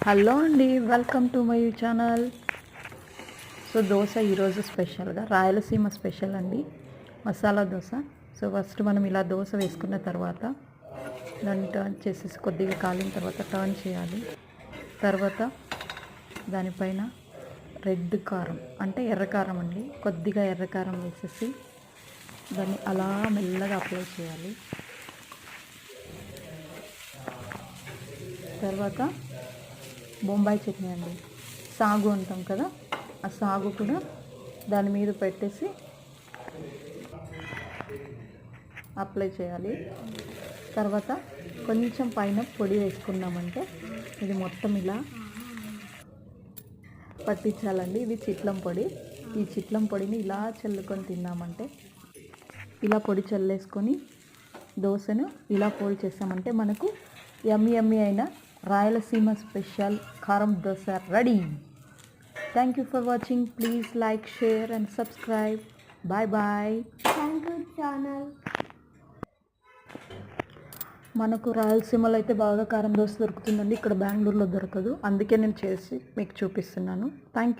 Hello అండి, welcome to my channel. So dosa ఈరోజు స్పెషల్గా రాయలసీమ స్పెషల్ అండి, మసాలా దోశ. సో ఫస్ట్ మనం ఇలా దోశ వేసుకున్న తర్వాత దాన్ని టర్న్ చేసేసి కొద్దిగా కాలిన తర్వాత టర్న్ చేయాలి. తర్వాత దానిపైన రెడ్ కారం అంటే ఎర్రకారం అండి, కొద్దిగా ఎర్రకారం వేసేసి దాన్ని అలా మెల్లగా అప్లై చేయాలి. తర్వాత బొంబాయి చట్నీ అండి, సాగు అంటాం కదా, ఆ సాగు కూడా దాని మీద పెట్టేసి అప్లై చేయాలి. తర్వాత కొంచెం పైన పొడి వేసుకున్నామంటే ఇది మొత్తం ఇలా పట్టించాలండి. ఇది చిట్లం పొడి. ఈ చిట్లం పొడిని ఇలా చల్లుకొని తిన్నామంటే, ఇలా పొడి చల్లేసుకొని దోశను ఇలా ఫోల్డ్ చేసామంటే మనకు యమ్మీ అయిన రాయలసీమ స్పెషల్ కారం dosa ready. Thank you for watching. Please like, share and subscribe. Bye bye. Thank you channel. మనకు రాయలసీమలో అయితే బాగా కారం దోశ దొరుకుతుందండి, ఇక్కడ బెంగళూరులో దొరకదు. అందుకే నేను చేసి మీకు చూపిస్తున్నాను. Thank you.